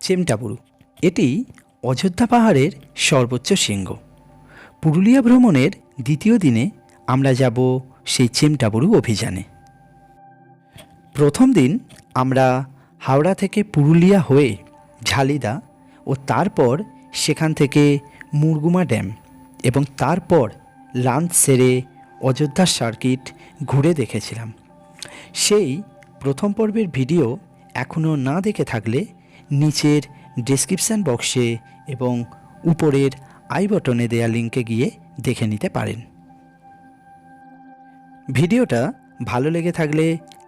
চেমটাবুরু। এটি অযোধ্যা পাহাড়ের সর্বোচ্চ শৃঙ্গ। পুরুলিয়া ভ্রমণের দ্বিতীয় দিনে আমরা যাব সেই চেমটাবুরু অভিযানে। প্রথম দিন আমরা হাওড়া থেকে পুরুলিয়া হয়ে ঝালিদা ও তারপর সেখান থেকে মুরগুমা ড্যাম এবং তারপর লাঞ্চ সেরে অযোধ্যা সার্কিট ঘুরে দেখেছিলাম। সেই প্রথম পর্বের ভিডিও এখনও না দেখে থাকলে নিচের ডেসক্রিপশান বক্সে এবং উপরের আই বটনে দেয়া লিঙ্কে গিয়ে দেখে নিতে পারেন। ভিডিওটা ভালো লেগে থাকলে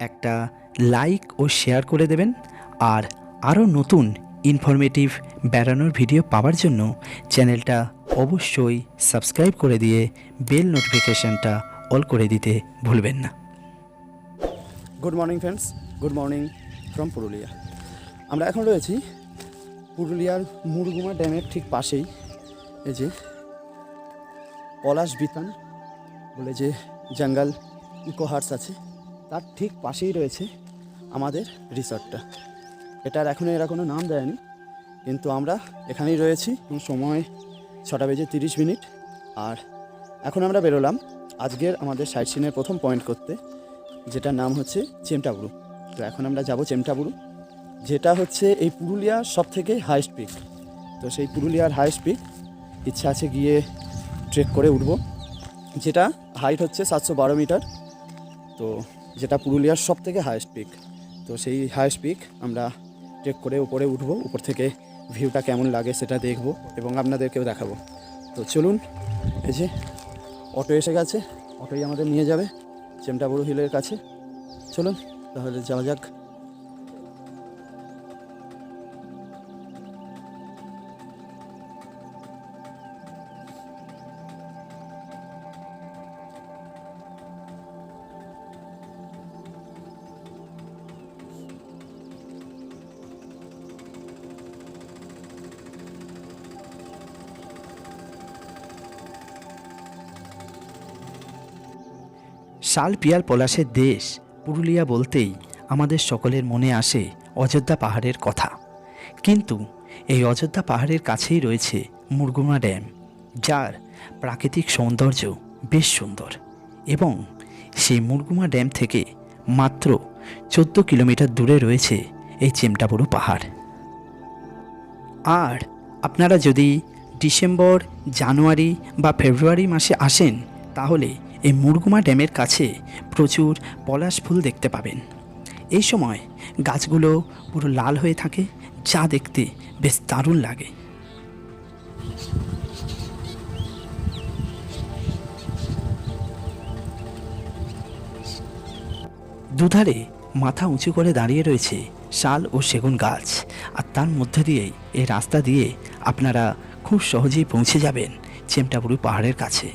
একটা লাইক ও শেয়ার করে দেবেন, আর আরও নতুন ইনফরমেটিভ বেড়ানোর ভিডিও পাওয়ার জন্য চ্যানেলটা অবশ্যই সাবস্ক্রাইব করে দিয়ে বেল নোটিফিকেশানটা অল করে দিতে ভুলবেন না। Good morning friends, good morning from Purulia. আমরা এখন রয়েছি পুরুলিয়ার মুরগুমা ড্যামের ঠিক পাশেই। এই যে পলাশ বিতান বলে যে জঙ্গল ইকো হার্টস আছে, তার ঠিক পাশেই রয়েছে আমাদের রিসর্টটা। এরা কোনো নাম দেয়নি, কিন্তু আমরা এখানেই রয়েছি। সময় 6:30। আর এখন আমরা বেরোলাম আজকের আমাদের সাইট সিনের প্রথম পয়েন্ট করতে, যেটার নাম হচ্ছে চেমটাবুরু। তো এখন আমরা যাব চেমটাবুরু, যেটা হচ্ছে এই পুরুলিয়ার সবথেকে হাইস্ট পিক। তো সেই পুরুলিয়ার হাইস্ট পিক ইচ্ছা আছে গিয়ে ট্রেক করে উঠব, যেটা হাইট হচ্ছে 712 মিটার। তো যেটা পুরুলিয়ার সবথেকে হাইস্ট পিক। তো সেই হাইস্ট পিক আমরা ট্রেক করে উপরে উঠব, উপর থেকে ভিউটা কেমন লাগে সেটা দেখব এবং আপনাদেরকেও দেখাবো। তো চলুন, এই যে অটো এসে গেছে, অটোই আমাদের নিয়ে যাবে চেমটাবুরু হিলের কাছে। চলুন তাহলে যাওয়া যাক। শাল পিয়াল পলাশের দেশ পুরুলিয়া বলতেই আমাদের সকলের মনে আসে অযোধ্যা পাহাড়ের কথা। কিন্তু এই অযোধ্যা পাহাড়ের কাছেই রয়েছে মুরগুমা ড্যাম, যার প্রাকৃতিক সৌন্দর্য বেশ সুন্দর। এবং সেই মুরগুমা ড্যাম থেকে মাত্র 14 কিলোমিটার দূরে রয়েছে এই চেমটাবুরু পাহাড়। আর আপনারা যদি ডিসেম্বর, জানুয়ারি বা ফেব্রুয়ারি মাসে আসেন, তাহলে এই মুরগুমা ড্যামের কাছে প্রচুর পলাশ ফুল দেখতে পাবেন। এই সময় গাছগুলো পুরো লাল হয়ে থাকে, যা দেখতে বেশ দারুণ লাগে। দুধারে মাথা উঁচু করে দাঁড়িয়ে রয়েছে শাল ও সেগুন গাছ, আর তার মধ্যে দিয়েই এই রাস্তা দিয়ে আপনারা খুব সহজেই পৌঁছে যাবেন চেমটাবুরু পাহাড়ের কাছে।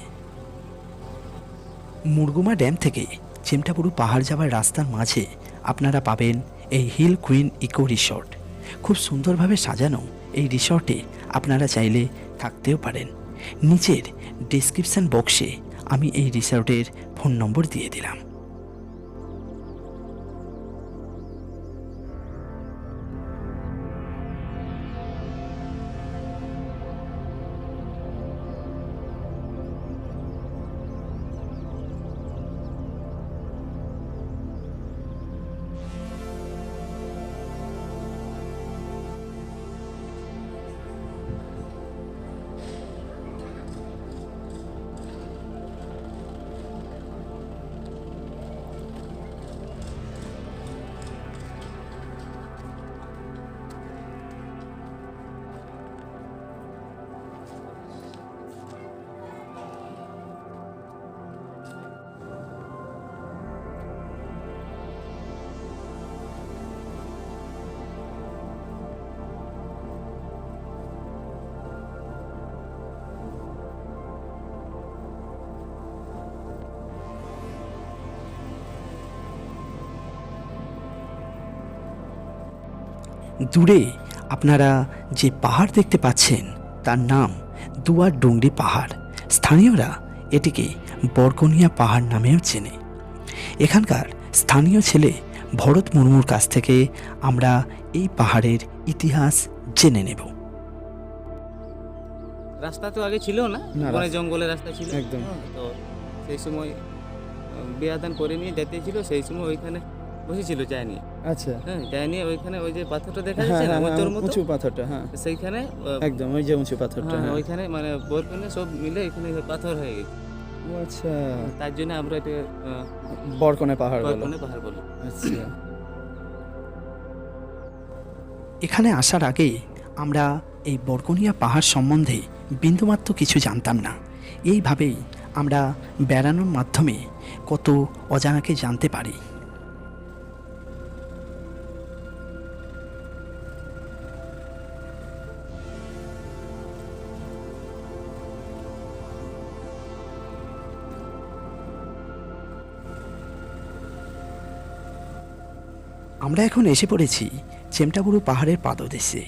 মুরগুমা ড্যাম থেকে চেমটাবুরু পাহাড় যাওয়ার রাস্তার মাঝে আপনারা পাবেন এই হিল কুইন ইকো রিসর্ট। খুব সুন্দরভাবে সাজানো এই রিসর্টে আপনারা চাইলে থাকতেও পারেন। নিচের ডেসক্রিপশান বক্সে আমি এই রিসর্টের ফোন নম্বর দিয়ে দিলাম। দূরে আপনারা যে পাহাড় দেখতে পাচ্ছেন তার নাম দুয়ার ডুংরি পাহাড়। স্থানীয়রা এটিকে বরকনিয়া পাহাড় নামেও চেনে। এখানকার স্থানীয় ছেলে ভরত মুর্মুর কাছ থেকে আমরা এই পাহাড়ের ইতিহাস জেনে নেব। রাস্তা তো আগে ছিল না, না, বনে জঙ্গলের রাস্তা ছিল একদম। তো সেই সময় বিয়াদান করে নিয়ে যেতে ছিল, সেই সময় ওইখানে বসেছিল চায় নিয়ে। আচ্ছা, হ্যাঁ, চায় নিয়ে ওইখানে ওই যে পাথরটা দেখা হ্যাঁ যাচ্ছে না হ্যাঁ মোচর হ্যাঁ, মতো, উঁচু পাথরটা, হ্যাঁ সেইখানে একদম ওই যে উঁচু পাথরটা, হ্যাঁ। ওইখানে মানে বরফনে সব মিলে এখানে পাথর হয়ে গেছে। ও আচ্ছা, তার জন্য আমরা এটা বরকনে পাহাড় বলো। বরফনে পাহাড় বলি। আচ্ছা, এখানে আসার আগে আমরা এই বরকনিয়া পাহাড় সম্বন্ধে বিন্দুমাত্র কিছু জানতাম না। এইভাবেই আমরা বেড়ানোর মাধ্যমে কত অজানাকে জানতে পারি। আমরা এখন এসে পড়েছি চেমটাবুরু পাহাড়ের পাদদেশে।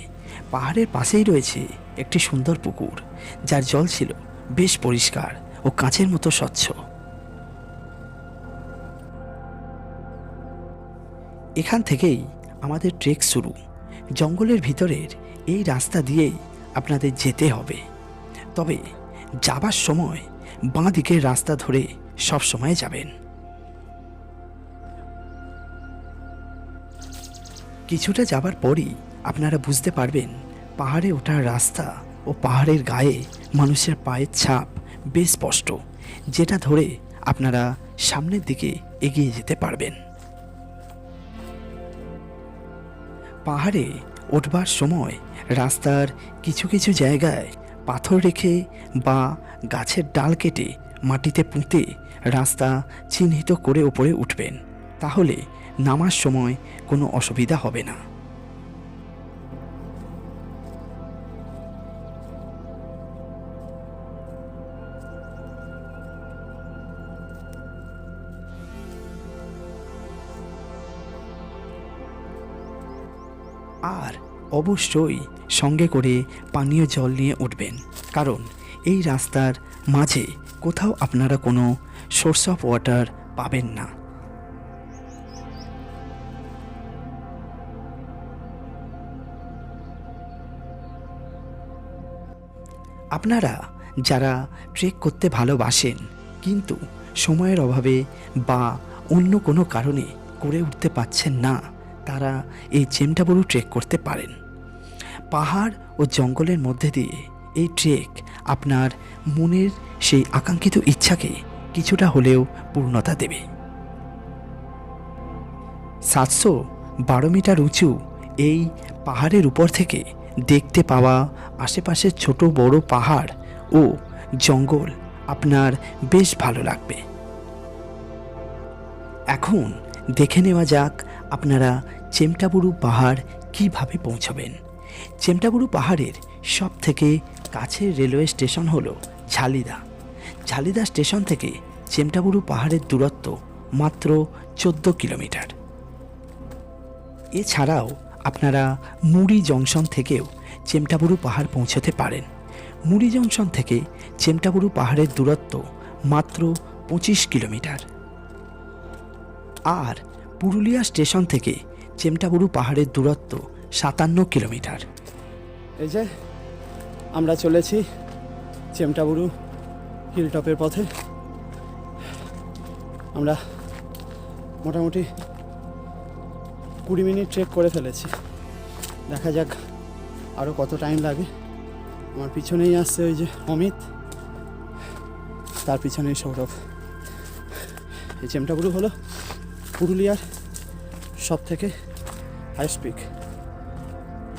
পাহাড়ের পাশেই রয়েছে একটি সুন্দর পুকুর, যার জল ছিল বেশ পরিষ্কার ও কাঁচের মতো স্বচ্ছ। এখান থেকেই আমাদের ট্রেক শুরু। জঙ্গলের ভিতরের এই রাস্তা দিয়েই আপনাদের যেতে হবে, তবে যাবার সময় বাঁ দিকের রাস্তা ধরে সব সময় যাবেন। কিছুটা যাবার পরই আপনারা বুঝতে পারবেন পাহাড়ে ওঠার রাস্তা ও পাহাড়ের গায়ে মানুষের পায়ের ছাপ বেশ স্পষ্ট, যেটা ধরে আপনারা সামনের দিকে এগিয়ে যেতে পারবেন। পাহাড়ে উঠবার সময় রাস্তার কিছু কিছু জায়গায় পাথর রেখে বা গাছের ডাল কেটে মাটিতে পুঁতে রাস্তা চিহ্নিত করে ওপরে উঠবেন, তাহলে নামার সময় কোনো অসুবিধা হবে না। আর অবশ্যই সঙ্গে করে পানীয় জল নিয়ে উঠবেন, কারণ এই রাস্তার মাঝে কোথাও আপনারা কোনো সোর্স অফ ওয়াটার পাবেন না। আপনারা যারা ট্রেক করতে ভালোবাসেন কিন্তু সময়ের অভাবে বা অন্য কোনো কারণে করে উঠতে পারছেন না, তারা এই চেমটাবুরু ট্রেক করতে পারেন। পাহাড় ও জঙ্গলের মধ্যে দিয়ে এই ট্রেক আপনার মনের সেই আকাঙ্ক্ষিত ইচ্ছাকে কিছুটা হলেও পূর্ণতা দেবে। 712 মিটার উঁচু এই পাহাড়ের উপর থেকে দেখতে পাওয়া আশেপাশের ছোট বড় পাহাড় ও জঙ্গল আপনার বেশ ভালো লাগবে। এখন দেখে নেওয়া যাক আপনারা চেমটাবুরু পাহাড় কিভাবে পৌঁছবেন। চেমটাবুরু পাহাড়ের সব থেকে কাছের রেলওয়ে স্টেশন হলো ঝালিদা। ঝালিদা স্টেশন থেকে চেমটাবুরু পাহাড়ের দূরত্ব মাত্র 14 কিলোমিটার। এছাড়াও আপনারা মুড়ি জংশন থেকেও চেমটাবুরু পাহাড় পৌঁছতে পারেন। মুড়ি জংশন থেকে চেমটাবুরু পাহাড়ের দূরত্ব মাত্র 25 কিলোমিটার। আর পুরুলিয়া স্টেশন থেকে চেমটাবুরু পাহাড়ের দূরত্ব 57 কিলোমিটার। এই যে আমরা চলেছি চেমটাবুরু হিলটপের পথে। আমরা মোটামুটি 20 মিনিট ট্রেক করে ফেলেছি। দেখা যাক আরও কত টাইম লাগে। আমার পিছনেই আসছে ওই যে অমিত, তার পিছনেই সৌরভ। এই চেমটাবুরু হলো পুরুলিয়ার সব থেকে হাইস্ট পিক,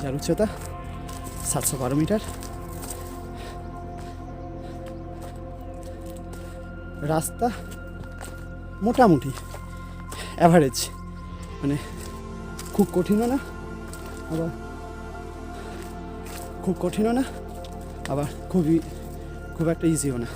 যার উচ্চতা 712 মিটার। রাস্তা মোটামুটি অ্যাভারেজ, মানে খুব কঠিনও না আবার খুব একটা ইজিও না।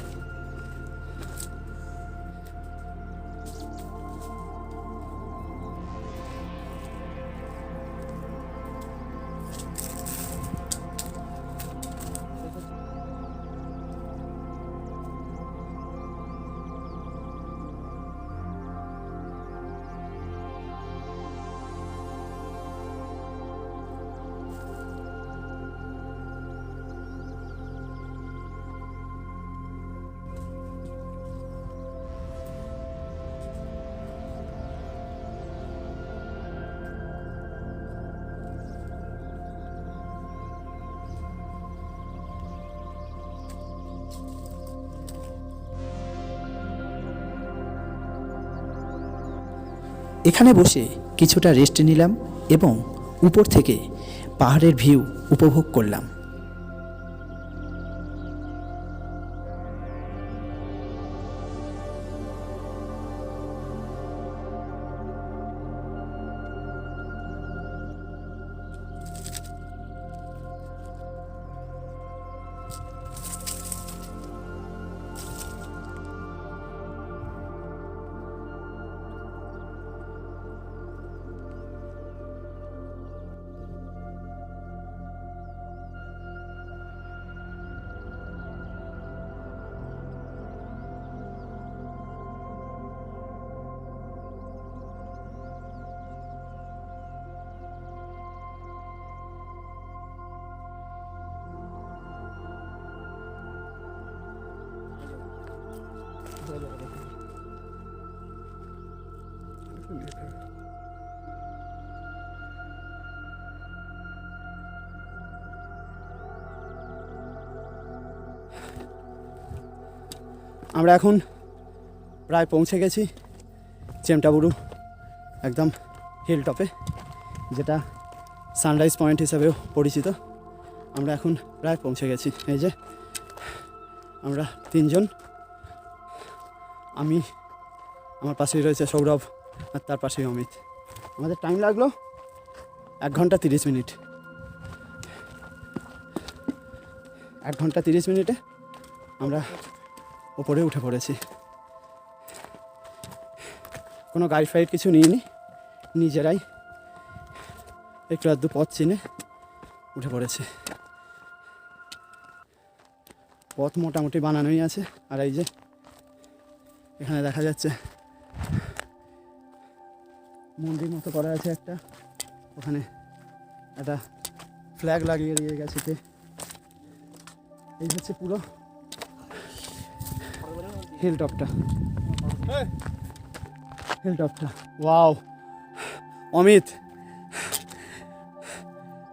এখানে বসে কিছুটা রেস্ট নিলাম এবং উপর থেকে পাহাড়ের ভিউ উপভোগ করলাম। আমরা এখন প্রায় পৌঁছে গেছি চেমটাবুরু একদম হিল টপে, যেটা সানরাইজ পয়েন্ট হিসাবেও পরিচিত। আমরা এখন প্রায় পৌঁছে গেছি। এই যে আমরা তিনজন, আমি, আমার পাশেই রয়েছে সৌরভ আর তার পাশেই অমিত। আমাদের টাইম লাগলো 1 ঘন্টা 30 মিনিট। 1 ঘন্টা 30 মিনিটে আমরা ওপরে উঠে পড়েছি। কোনো গাইড ফাইড কিছু নিইনি, নিজেরাই একটু আধটু পথ চিনে উঠে পড়েছি। পথ মোটামুটি বানানোই আছে। আর এই যে এখানে দেখা যাচ্ছে মন্দির মতো করা আছে একটা, ওখানে একটা ফ্ল্যাগ লাগিয়ে দিয়ে গেছে। এই হচ্ছে পুরো হিল টপটা। ওয়াও অমিত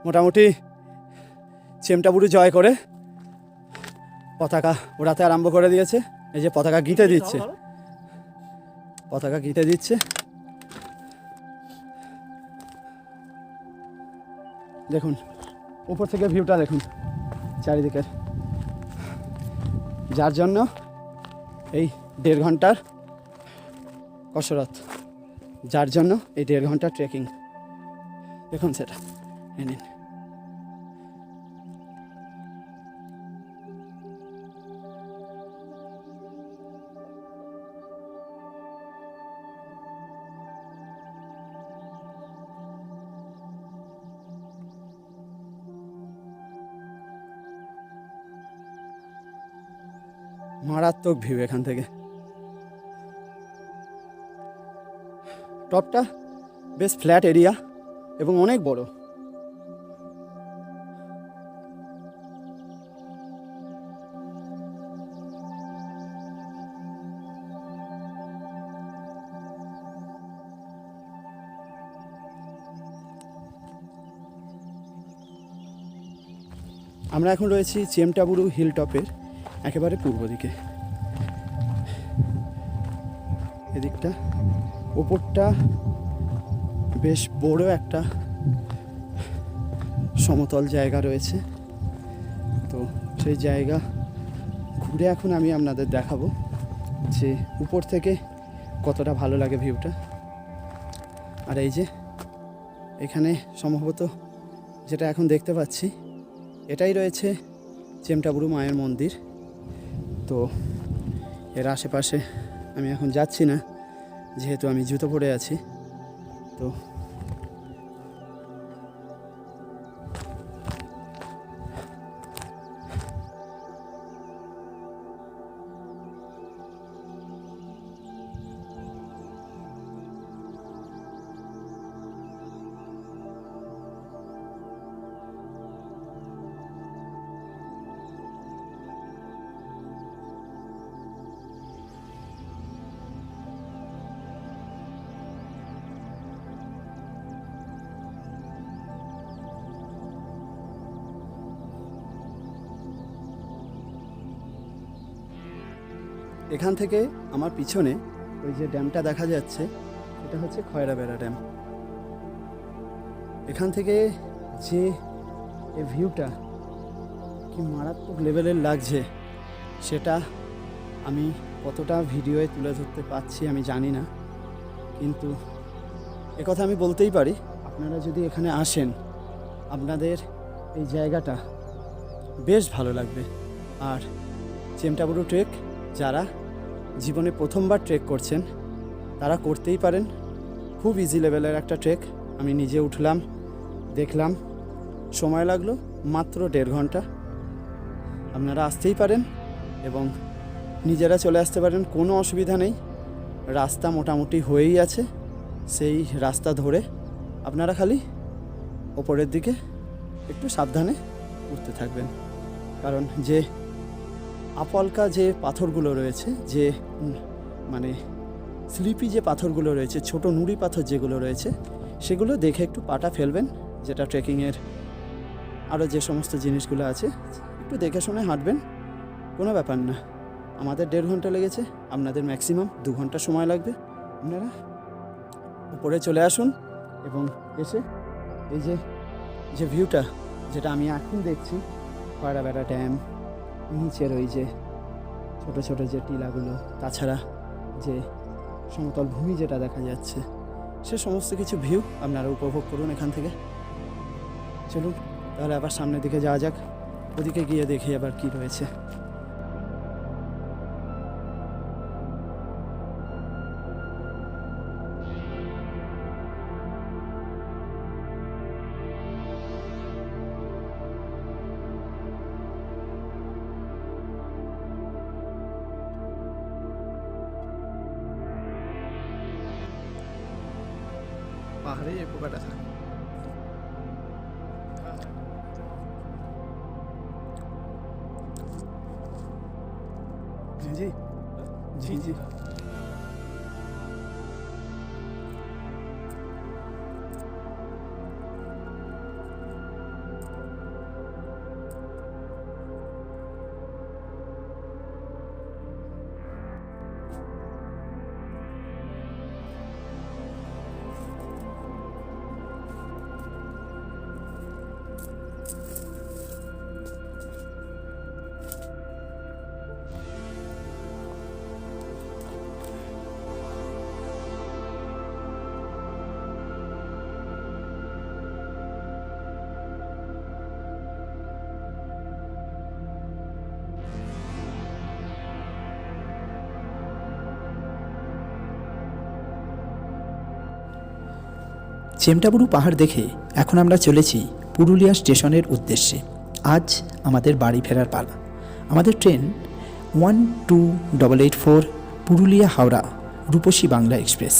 মোটামুটি চেমটাবুরু জয় করে পতাকা ওড়াতে আরম্ভ করে দিয়েছে। এই যে পতাকা গিঁথে দিচ্ছে, দেখুন উপর থেকে ভিউটা দেখুন চারিদিকের, যার জন্য এই 1.5 ঘন্টার কসরত, যার জন্য এই 1.5 ঘন্টার ট্রেকিং। দেখুন সেটা নিন। মারাত্মক ভিউ এখান থেকে। টপটা বেশ ফ্ল্যাট এরিয়া এবং অনেক বড়। আমরা এখন রয়েছি চেমটাবুরু হিল টপের একেবারে পূর্ব দিকে। এদিকটা ওপরটা বেশ বড় একটা সমতল জায়গা রয়েছে। তো সেই জায়গা ঘুরে এখন আমি আপনাদের দেখাবো যে উপর থেকে কতটা ভালো লাগে ভিউটা। আর এই যে এখানে সম্ভবত যেটা এখন দেখতে পাচ্ছি এটাই রয়েছে চেমটাবুরু মায়ের মন্দির। তো এর আশেপাশে আমি এখন যাচ্ছি না, যেহেতু আমি জুতো পরে আছি। তো এখান থেকে আমার পিছনে ওই যে ড্যামটা দেখা যাচ্ছে, এটা হচ্ছে খয়রাবেড়া ড্যাম। এখান থেকে যে এই ভিউটা কি মারাত্মক লেভেলের লাগছে সেটা আমি কতটা ভিডিওয়ে তুলে ধরতে পারছি আমি জানি না, কিন্তু একথা আমি বলতেই পারি, আপনারা যদি এখানে আসেন আপনাদের এই জায়গাটা বেশ ভালো লাগবে। আর চেমটাবুরু ট্রেক যারা জীবনে প্রথমবার ট্রেক করছেন তারা করতেই পারেন। খুব ইজি লেভেলের একটা ট্রেক। আমি নিজে উঠলাম, দেখলাম, সময় লাগলো মাত্র 1.5 ঘন্টা। আপনারা আসতেই পারেন এবং নিজেরা চলে আসতে পারেন, কোনো অসুবিধা নেই। রাস্তা মোটামুটি হয়েই আছে, সেই রাস্তা ধরে আপনারা খালি ওপরের দিকে একটু সাবধানে উঠতে থাকবেন। কারণ যে আপলকা যে পাথরগুলো রয়েছে, যে মানে স্লিপি যে পাথরগুলো রয়েছে, ছোট নুড়ি পাথর যেগুলো রয়েছে, সেগুলো দেখে একটু পাটা ফেলবেন। যেটা ট্রেকিংয়ের আরও যে সমস্ত জিনিসগুলো আছে একটু দেখে শুনে হাঁটবেন, কোনো ব্যাপার না। আমাদের 1.5 ঘন্টা লেগেছে, আপনাদের ম্যাক্সিমাম 2 ঘন্টা সময় লাগবে। আপনারা উপরে চলে আসুন এবং এসে এই যে ভিউটা যেটা আমি এখন দেখছি, খয়রাবেড়া ড্যাম, নিচের ওই যে ছোট ছোট যে টিলাগুলো, তাছাড়া যে সমতল ভূমি যেটা দেখা যাচ্ছে, সে সমস্ত কিছু ভিউ আপনারা উপভোগ করুন এখান থেকে। চলুন তাহলে আবার সামনের দিকে যাওয়া যাক, ওদিকে গিয়ে দেখি আবার কি রয়েছে। পাহাড়ে এই পোকাটা থাকে। জি জি জি চেমটাবুরু পাহাড় দেখে এখন আমরা চলেছি পুরুলিয়া স্টেশনের উদ্দেশ্যে। আজ আমাদের বাড়ি ফেরার পালা। আমাদের ট্রেন 12884 পুরুলিয়া হাওড়া রূপসী বাংলা এক্সপ্রেস।